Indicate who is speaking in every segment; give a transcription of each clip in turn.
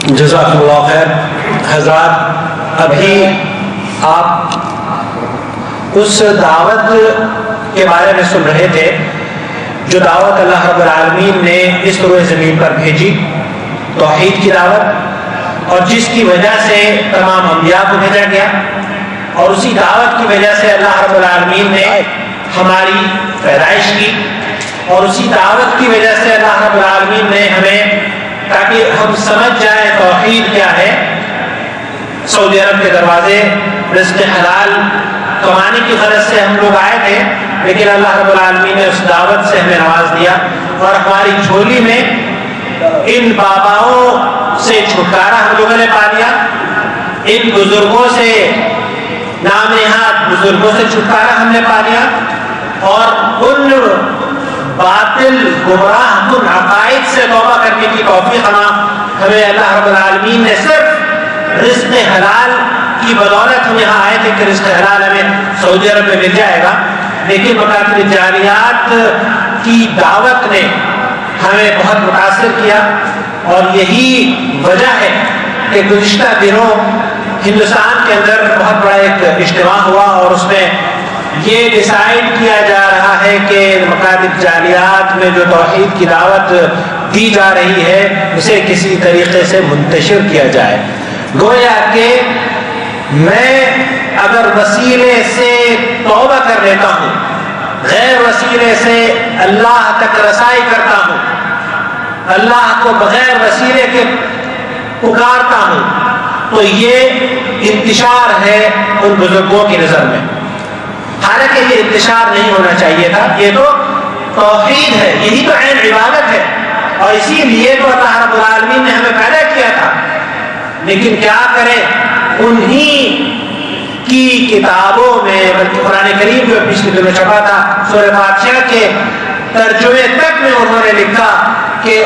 Speaker 1: جزاکم اللہ خیر. حضرات, ابھی آپ اس دعوت کے بارے میں سن رہے تھے جو دعوت اللہ رب العالمین نے اس روئے زمین پر بھیجی, توحید کی دعوت, اور جس کی وجہ سے تمام انبیاء کو بھیجا گیا, اور اسی دعوت کی وجہ سے اللہ رب العالمین نے ہماری پیدائش کی, اور اسی دعوت کی وجہ سے اللہ رب العالمین نے ہمیں, تاکہ ہم سمجھ جائیں توحید کیا ہے, سعودی عرب کے دروازے رزق حلال کمانے کی غرض سے ہم لوگ آئے تھے, لیکن اللہ رب العالمین نے اس دعوت سے ہمیں نواز دیا, اور ہماری جھولی میں ان باباؤں سے چھٹکارا ہم لوگوں نے پا لیا, ان بزرگوں سے, نام نہاد بزرگوں سے چھٹکارا ہم نے پا لیا, اور ان باطل گمراہ کن عقائد سے توبہ کرنے کی توفیق ہمیں اللہ رب العالمین نے صرف رزق حلال کی بدولت ہم یہاں آئے تھے کہ رزق حلال ہمیں سعودی عرب میں مل جائے گا, لیکن مکاتب جاریات کی دعوت نے ہمیں بہت متاثر کیا, اور یہی وجہ ہے کہ گزشتہ دنوں ہندوستان کے اندر بہت بڑا ایک اجتماع ہوا, اور اس میں یہ ڈیسائیڈ کیا جا رہا ہے کہ مکاتب جالیات میں جو توحید کی دعوت دی جا رہی ہے اسے کسی طریقے سے منتشر کیا جائے. گویا کہ میں اگر وسیلے سے توبہ کر لیتا ہوں, غیر وسیلے سے اللہ تک رسائی کرتا ہوں, اللہ کو بغیر وسیلے کے پکارتا ہوں, تو یہ انتشار ہے ان بزرگوں کی نظر میں. حالانکہ یہ انتشار نہیں ہونا چاہیے تھا, یہ تو توحید ہے, یہی تو عین عبادت ہے, اور اسی لیے تو اللہ رب العالمین نے ہمیں پیدا کیا تھا. لیکن کیا کریں, انہی کی کتابوں میں, بلکہ قرآن کریم جو پچھلے دنوں چھپا تھا سورہ فاتحہ کے ترجمے تک میں انہوں نے لکھا کہ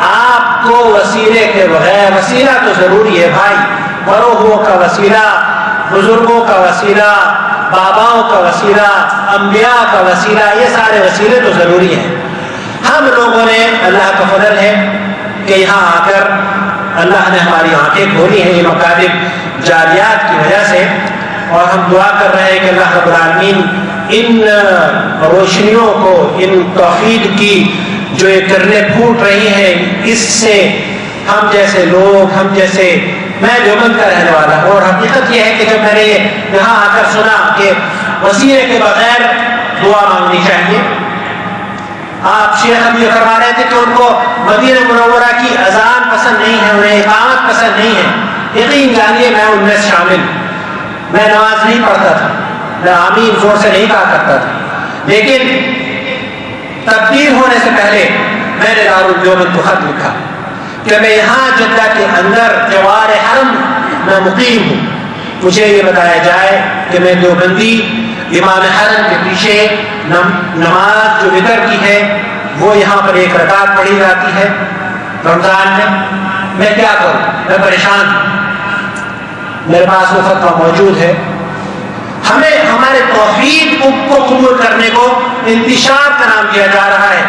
Speaker 1: آپ کو وسیلے کے بغیر, وسیلہ تو ضروری ہے بھائی, بڑوں کا وسیلہ, بزرگوں کا وسیلہ, باباؤں کا وسیلہ, انبیاء کا وسیلہ, یہ سارے وسیلے تو ضروری ہیں. ہم لوگوں نے, اللہ کا فضل ہے کہ یہاں آ کر اللہ نے ہماری آنکھیں کھولی ہیں یہ مکاتب جاریات کی وجہ سے, اور ہم دعا کر رہے ہیں کہ اللہ رب العالمین ان روشنیوں کو, ان توحید کی جو یہ کرنے پھوٹ رہی ہیں, اس سے ہم جیسے لوگ, ہم جیسے, میں دیوبند کا رہنے والا ہوں, اور حقیقت یہ ہے کہ جب میں نے یہاں آ کر سنا کہ وسیلے کے بغیر دعا مانگنی چاہیے, آپ شیخ ابھی یہ فرما رہے تھے کہ ان کو مدینہ منورہ کی اذان پسند نہیں ہے, انہیں اقامت پسند نہیں ہے. یقین جانیے میں ان میں شامل, میں نماز نہیں پڑھتا تھا, میں آمین زور سے نہیں کہا کرتا تھا, لیکن تبدیل ہونے سے پہلے میں نے دارالدیوبند کو خط لکھا کہ میں یہاں جدہ کے اندر جوار حرم میں مقیم ہوں, مجھے یہ بتایا جائے کہ میں دیوبندی امام حرم کے پیچھے نماز جو وتر کی ہے وہ یہاں پر 1 رکعت پڑھی جاتی ہے رمضان میں کیا کروں, میں پریشان ہوں. میرے پاس وہ فتویٰ موجود ہے. ہمیں ہمارے توحید کو قبول کرنے کو انتشار کا نام دیا جا رہا ہے.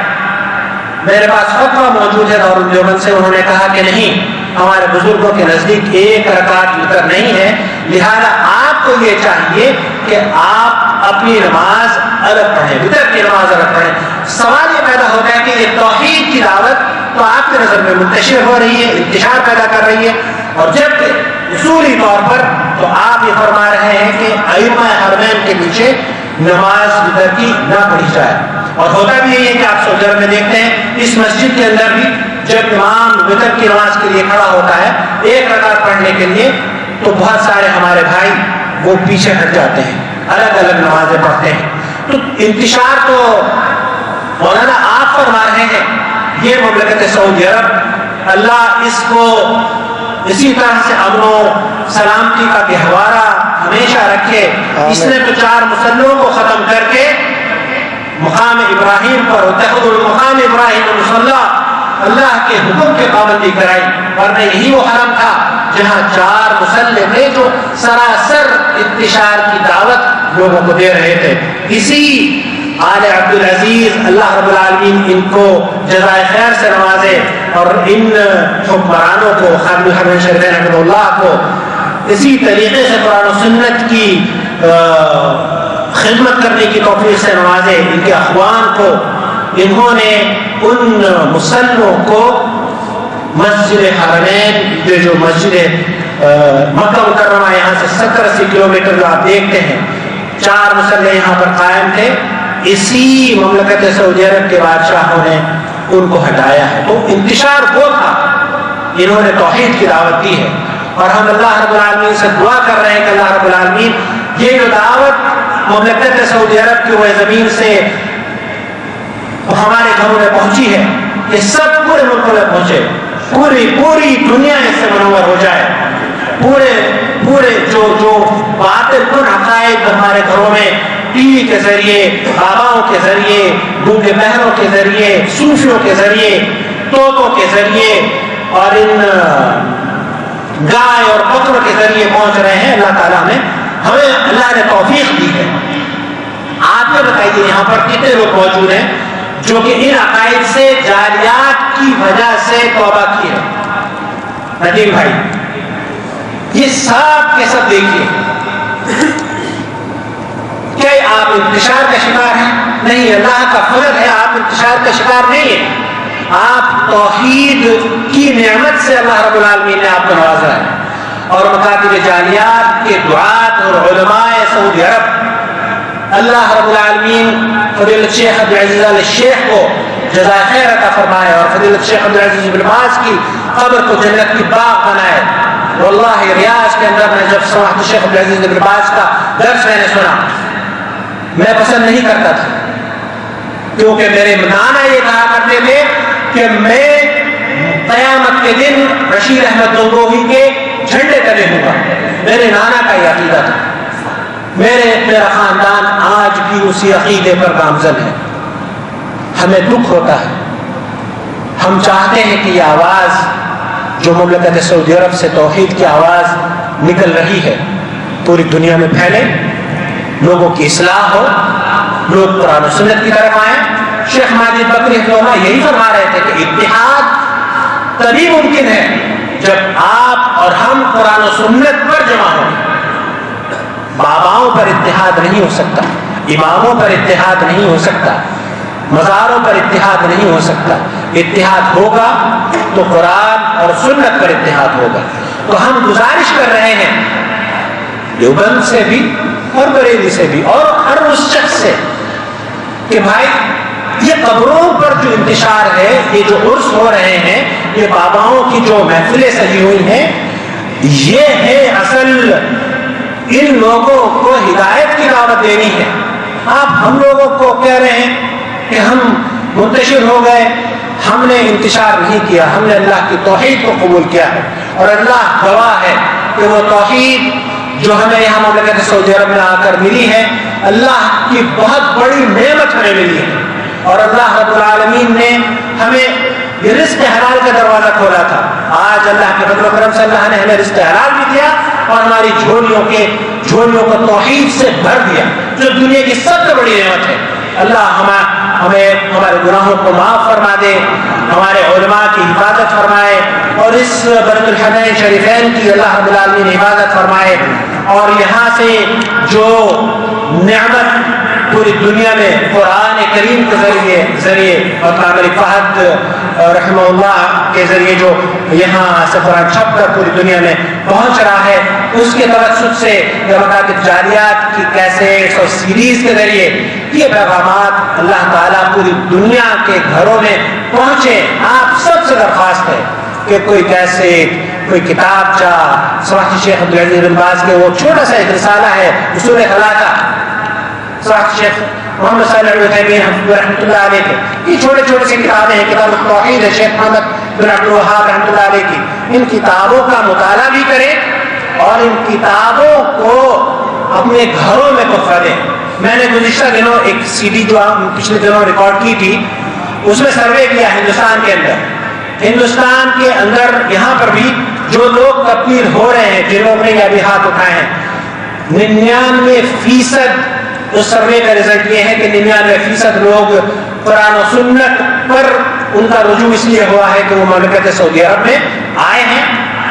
Speaker 1: میرے پاس فتویٰ موجود ہے دارالدیوبند سے, انہوں نے کہا کہ نہیں, ہمارے بزرگوں کے نزدیک 1 رکعت وتر نہیں ہے, لہذا آپ کو یہ چاہیے کہ آپ اپنی نماز الگ پڑھیں, وتر کی نماز الگ پڑھیں. سوال یہ پیدا ہوتا ہے کہ یہ توحید کی دعوت تو آپ کی نظر میں منتشر ہو رہی ہے, انتشار پیدا کر رہی ہے, اور جبکہ اصولی طور پر تو آپ یہ فرما رہے ہیں کہ ائمہ حرمین کے پیچھے نماز وتر کی نہ پڑھی جائے. اور ہوتا بھی یہی ہے کہ آپ سعودی عرب میں دیکھتے ہیں اس مسجد کے اندر بھی جب امام وتر کی نماز کے لیے کھڑا ہوتا ہے 1 رکعت پڑھنے کے لیے, تو بہت سارے ہمارے بھائی وہ پیچھے ہٹ جاتے ہیں, الگ الگ نمازیں پڑھتے ہیں. تو انتشار تو مولانا آپ فرما رہے ہیں, یہ مملکت سعودی عرب اللہ اس کو اسی طرح سے امن و سلامتی کا گہوارہ ہمیشہ رکھے. اس نے تو 4 مسلموں کو ختم کر کے مقام ابراہیم پر مقام ابراہیم مصلی اللہ کے حکم کی پابندی کرائی, ورنہ یہی وہ حرم تھا جہاں 4 مصلی تھے جو سراسر انتشار کی دعوت لوگوں کو دے رہے تھے. اسی آل عبدالعزیز اللہ رب العالمین ان کو جزائے خیر سے نوازے، اور ان حکمرانوں کو خادم الحرمین شریفین رحمہ اللہ کو اسی طریقے سے قرآن و سنت کی خدمت کرنے کی توفیق سے نوازے۔ ان کے اخوان کو انہوں نے ان مسلموں کو مسجد حرمین جو مسجد مکہ مکرمہ یہاں سے 70-80 کلومیٹر جو آپ دیکھتے ہیں، 4 مسلح یہاں پر قائم تھے، اسی مملکت سعودی عرب کے بادشاہوں نے ان کو ہٹایا ہے۔ تو انتشار وہ تھا، انہوں نے توحید کی دعوت دی ہے، اور ہم اللہ رب العالمین سے دعا کر رہے ہیں کہ اللہ رب العالمین یہ جو دعوت مملکت سعودی عرب کی وہ زمین سے ہمارے گھروں میں پہنچی ہے، یہ سب پورے ملک میں پہنچے، پوری دنیا اس سے منور ہو جائے، پورے جو باطل کن عقائد ہمارے گھروں میں ٹی وی کے ذریعے، باباؤں کے ذریعے، گونگے بہروں کے ذریعے، صوفیوں کے ذریعے، طوطوں کے ذریعے اور ان گائے اور بکروں کے ذریعے پہنچ رہے ہیں، اللہ تعالیٰ ہمیں اللہ نے توفیق دی ہے۔ آپ یہ بتائیے یہاں پر کتنے لوگ موجود ہیں جو کہ ان عقائد سے جالیات کی وجہ سے توبہ کی ہے؟ ندیم بھائی، یہ سب کے سب دیکھیے، کیا آپ انتشار کا شکار ہیں؟ نہیں، اللہ کا فضل ہے، آپ انتشار کا شکار نہیں ہیں، آپ توحید کی نعمت سے اللہ رب العالمین نے آپ کو نوازا ہے۔ اور مکاتب جالیات کے دعات اور علماء سعودی عرب، اللہ رب العالمین فضیلت شیخ عبدالعزیز آل شیخ کو جزائے خیر عطا فرمائے، اور فضیلت شیخ عبدالعزیز بن باز کی قبر کو جنت کی باغ بنائے۔ واللہ ریاض کے اندر میں جب سماحت شیخ عبدالعزیز بن باز کا درس میں نے سنا، میں پسند نہیں کرتا تھا، کیونکہ میرے نانا یہ کہا کرتے تھے کہ میں قیامت کے دن رشید احمد گنگوہی کے جھنڈے تلے ہوں گا۔ میرے نانا کا یہ عقیدہ تھا، میرا خاندان آج بھی اسی عقیدے پر گامزن ہے۔ ہمیں دکھ ہوتا ہے، ہم چاہتے ہیں کہ یہ آواز جو مملکت سعودی عرب سے توحید کی آواز نکل رہی ہے پوری دنیا میں پھیلے، لوگوں کی اصلاح ہو، لوگ قرآن و سنت کی طرف آئیں۔ شیخ ماجد بکری رحمہ اللہ یہی فرما رہے تھے کہ اتحاد تبھی ممکن ہے جب آپ اور ہم قرآن و سنت پر جمع ہوں۔ باباؤں پر اتحاد نہیں ہو سکتا، اماموں پر اتحاد نہیں ہو سکتا، مزاروں پر اتحاد نہیں ہو سکتا۔ اتحاد ہوگا تو قرآن اور سنت پر اتحاد ہوگا۔ تو ہم گزارش کر رہے ہیں دیوبند سے بھی اور بریلی سے بھی اور ہر اس شخص سے کہ بھائی یہ قبروں پر جو انتشار ہے، یہ جو عرس ہو رہے ہیں، یہ باباؤں کی جو محفلیں سجی ہوئی ہیں، یہ ہے اصل ان لوگوں کو ہدایت کی دعوت دینی ہے۔ آپ ہم لوگوں کو کہہ رہے ہیں کہ ہم منتشر ہو گئے، ہم نے انتشار نہیں کیا، ہم نے اللہ کی توحید کو قبول کیا ہے، اور اللہ گواہ ہے کہ وہ توحید جو ہمیں یہاں مملکت سعودی عرب میں آ کر ملی ہے، اللہ کی بہت بڑی نعمت ہمیں ملی ہے، اور اللہ رب العالمین نے ہمیں یہ رزق حلال کا دروازہ کھولا تھا۔ آج اللہ کے فضل و کرم سے اللہ نے ہمیں رزق حلال بھی دیا اور ہماری جھولیوں کو توحید سے بھر دیا، جو دنیا کی سب سے بڑی نعمت ہے۔ اللہ ہمیں ہمارے گناہوں کو معاف فرما دے، ہمارے علماء کی حفاظت فرمائے، اور اس بیت الحرمین شریفین کی اللہ رب العالمین حفاظت فرمائے، اور یہاں سے جو نعمت پوری دنیا میں قرآن کریم کے ذریعے اور کامل فہد رحمہ اللہ کے ذریعے جو یہاں سے قرآن چھپ کر پوری دنیا میں پہنچ رہا ہے، اس کے توسط سے مکاتب جالیات کی کیسٹس اور سیریز کے ذریعے یہ پیغامات اللہ تعالیٰ پوری دنیا کے گھروں میں پہنچے۔ آپ سب سے درخواست ہے کہ کوئی کیسٹ، کوئی کتاب چاہ، سماحت شیخ عبدالعزیز بن باز کے وہ چھوٹا سا ایک رسالہ ہے اصول خلاقہ، سماحت شیخ محمد صالح العثیمین رحمۃ اللہ علیہ کے یہ چھوٹے سے کتابیں ہیں، کتاب التوحید ہے شیخ محمد بن عبد الوہاب رحمۃ اللہ علیہ کی، ان کتابوں کا مطالعہ بھی کریں اور ان کتابوں کو اپنے گھروں میں تحفہ دیں۔ میں نے گزشتہ دنوں ایک سی ڈی جو پچھلے دنوں ریکارڈ کی تھی، اس میں سروے کیا ہندوستان کے اندر یہاں پر بھی جو لوگ تبدیل ہو رہے ہیں، جن لوگوں نے یہ ابھی ہاتھ اٹھائے ہیں، 99% اس سروے کا رزلٹ یہ ہے کہ 99% لوگ قرآن و سنت پر ان کا رجوع اس لیے ہوا ہے کہ وہ مملکت سعودی عرب میں آئے ہیں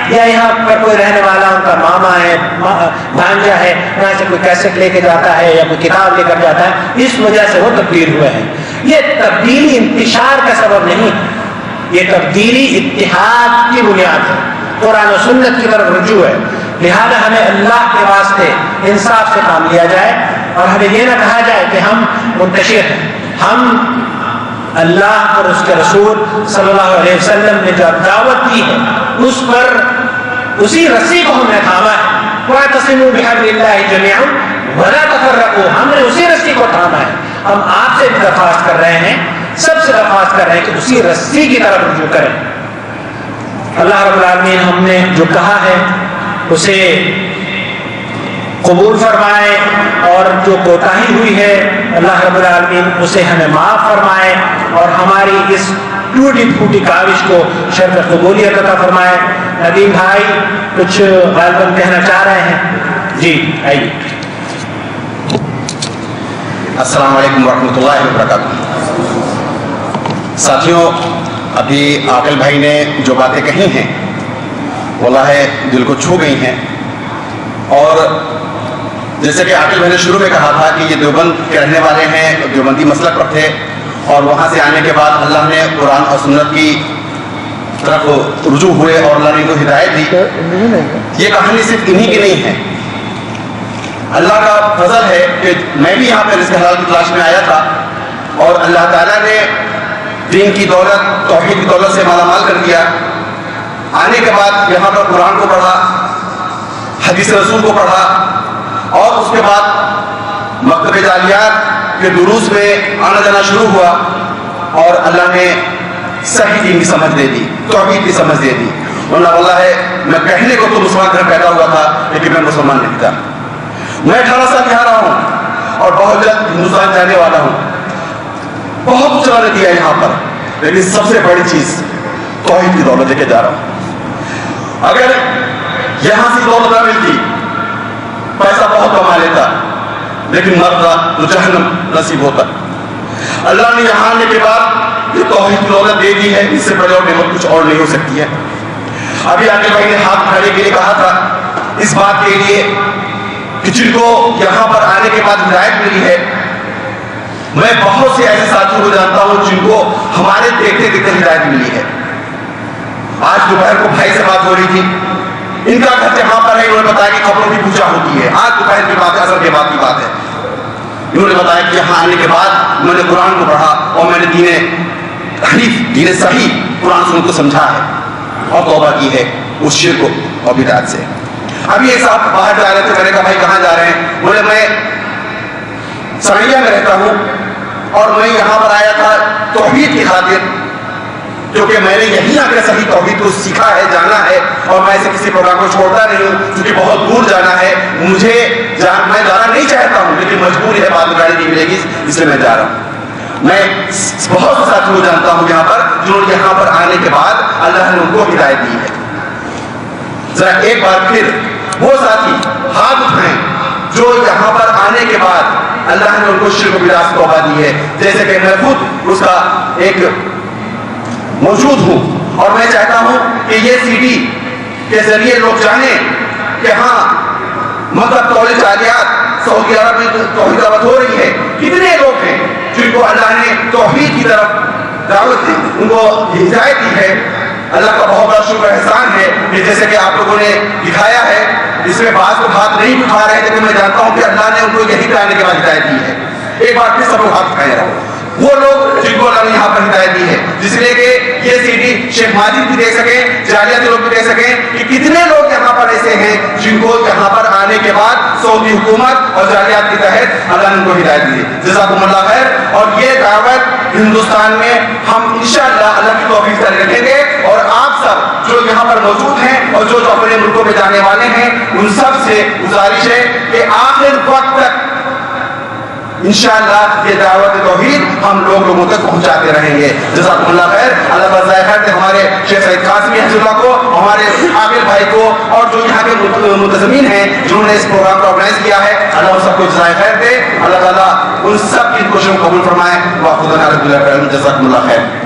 Speaker 1: یا یہاں پر کوئی رہنے والا ان کا ماما ہے بھانجا ہے، یہاں سے کوئی کیسٹ لے کے جاتا ہے یا کوئی کتاب لے کر جاتا ہے، اس وجہ سے وہ تبدیل ہوئے ہیں۔ یہ تبدیلی انتشار کا سبب نہیں، یہ تبدیلی اتحاد کی بنیاد ہے، قرآن و سنت کی طرف رجوع ہے۔ لہذا ہمیں اللہ کے واسطے انصاف سے کام لیا جائے اور ہمیں یہ نہ کہا جائے کہ ہم منتشر ہیں۔ ہم اللہ اور اس کے رسول صلی اللہ علیہ وسلم نے جو دعوت دی ہے اس پر اسی رسی کو ہم نے تھاما ہے۔ وَاعْتَصِمُوا بِحَبْلِ اللَّهِ جَمِيعًا وَلَا تَفَرَّقُوا، ہم نے اسی رسی کو تھاما ہے۔ ہم آپ سے بھی درخواست کر رہے ہیں، سب سے درخواست کر رہے ہیں کہ اسی رسی کی طرف رجوع کریں۔ اللہ رب العالمین ہم نے جو کہا ہے اسے قبول فرمائے اور جو کوتاہی ہوئی ہے اللہ رب العالمین اسے ہمیں معاف فرمائے اور ہماری اس ٹوٹی پھوٹی کاوش کو شرف قبولیت عطا فرمائے۔ ندیم بھائی کچھ غالباً کہنا چاہ رہے ہیں، جی آئیے۔
Speaker 2: السلام علیکم ورحمۃ اللہ وبرکاتہ۔ ساتھیوں، ابھی عاقل بھائی نے جو باتیں کہی ہیں واللہ دل کو چھو گئی ہیں، اور جیسے کہ عاقل بھائی نے شروع میں کہا تھا کہ یہ دیوبند کے رہنے والے ہیں، دیوبندی مسلک پر تھے اور وہاں سے آنے کے بعد اللہ نے قرآن اور سنت کی طرف رجوع ہوئے اور اللہ نے ان کو ہدایت دی۔ یہ کہانی صرف انہی کی نہیں ہے، اللہ کا فضل ہے کہ میں بھی یہاں پہ رزق حلال کی تلاش میں آیا تھا اور اللہ تعالیٰ نے دین کی دولت، توحید کی دولت سے مالا مال کر دیا۔ آنے کے بعد یہاں پر قرآن کو پڑھا، حدیث رسول کو پڑھا اور اس کے بعد مکتب جالیات کے دروس میں آنا جانا شروع ہوا اور اللہ نے صحیح دین کی سمجھ دے دی، توحید کی سمجھ دے دی۔ واللہ ہے میں کہنے کو تو مسلمان گھر پیدا ہوا تھا لیکن میں مسلمان نہیں تھا۔ میں 18 سال یہاں رہا ہوں اور بہت جلد ہندوستان جانے والا ہوں۔ بہت کچھ نے دیا یہاں پر، لیکن سب سے بڑی چیز توحید کی دولت لے کے جا رہا ہوں۔ اگر یہاں سے دولت نہ ملتی، پیسہ بہت کما لیتا لیکن مرتا تو جہنم نصیب ہوتا۔ اللہ نے یہاں آنے کے بعد یہ توحید کی دولت دے دی ہے، اس سے بڑے اور نعمت کچھ اور نہیں ہو سکتی ہے۔ ابھی عاقل بھائی نے ہاتھ اٹھانے کے لیے کہا تھا اس بات کے لیے کہ جن کو یہاں پر آنے کے بعد ہدایت ملی ہے، میں بہت سے ایسے ساتھیوں کو جانتا ہوں جن کو ہمارے دیکھتے دیکھتے ہدایت ملی ہے۔ آج دوپہر کو بھائی سے بات ہو رہی تھی، ان کا گھر جہاں پر ہے انہوں نے بتایا کہ قبروں کی پوجا ہوتی ہے۔ آج دوپہر کی بات ہے، اصل کے بعد کی بات ہے۔ انہوں نے بتایا کہ یہاں آنے کے بعد میں نے قرآن کو پڑھا اور میں نے دین حنیف، دین صحیح قرآن سنت کو سمجھا ہے اور توبہ کی ہے اس شرک اور بدعت سے۔ ابھی ایک صاحب باہر جا رہے تھے، میں نے کہا بھائی کہاں جا رہے ہیں؟ بولے میں سرائیہ میں رہتا ہوں اور میں یہاں پر آیا تھا توحید کی خاطر، کیونکہ میں نے یہیں آ کر صحیح توحید کو سیکھا ہے، جانا ہے اور میں ایسے کسی پروگرام کو چھوڑتا نہیں ہوں کیونکہ بہت دور جانا ہے مجھے، میں جانا نہیں چاہتا ہوں لیکن مجبوری ہے، بعد میں گاڑی نہیں ملے گی اس لیے میں جا رہا ہوں۔ میں بہت سے ساتھیوں کو جانتا ہوں یہاں پر جنہوں نے یہاں پر آنے کے بعد اللہ نے ان کو ہدایت دی ہے۔ ذرا ایک بار پھر وہ ساتھی ہاتھ اٹھائیں جو یہاں پر آنے کے بعد اللہ نے ان کو شرک و بدعت سے توبہ دی ہے، جیسے کہ میں خود اس کا ایک موجود ہوں اور میں چاہتا ہوں کہ یہ سی ڈی کے ذریعے لوگ جانیں کہ ہاں مکتب کالج جالیات سعودی عرب میں توحید دعوت ہو رہی ہے۔ کتنے لوگ ہیں جن کو اللہ نے توحید کی طرف دعوت دی، ان کو ہدایت دی ہے۔ اللہ کا بہت بڑا شکر احسان ہے کہ جیسے کہ آپ لوگوں نے دکھایا ہے، اس میں بعض لوگ ہاتھ نہیں اٹھا رہے تھے، میں جانتا ہوں کہ اللہ نے ان کو یہی آنے کے بعد ہدایت دی ہے۔ ایک بار پھر سب لوگ ہاتھ اٹھائے رہے وہ لوگ جن کو اللہ نے یہاں پر ہدایت دی ہے، جس لیے کہ یہ سی ڈی شیخ ماجد بھی دیکھ سکیں، جالیاتی لوگ بھی دیکھ سکیں کہ کتنے لوگ یہاں پر ایسے ہیں جن کو یہاں پر آنے کے بعد سعودی حکومت اور جالیات کے تحت اللہ نے ان کو ہدایت دی ہے۔ جزاکم اللہ خیر۔ اور یہ دعوت ہندوستان میں ہم انشاءاللہ اللہ کی توفیق سے رکھیں گے اور آپ سب جو یہاں پر موجود ہیں اور جو اپنے ملکوں میں جانے والے ہیں ان سب سے گزارش ہے کہ آخر وقت تک انشاءاللہ یہ دعوت توحید ہم لوگوں تک پہنچاتے رہیں گے. جزاکم اللہ خیر. اللہ تعالیٰ خیر دے ہمارے شیخ سعید قاسمی حفظ اللہ کو, ہمارے عاقل بھائی کو, اور جو یہاں کے منتظمین ہیں جنہوں نے اس پروگرام کو آرگنائز کیا ہے, اللہ ان سب کو جزائے خیر دے. اللہ تعالیٰ ان سب کی کوششوں کو قبول فرمائے. وآخر دعوانا الحمد للہ. جزاکم اللہ خیر.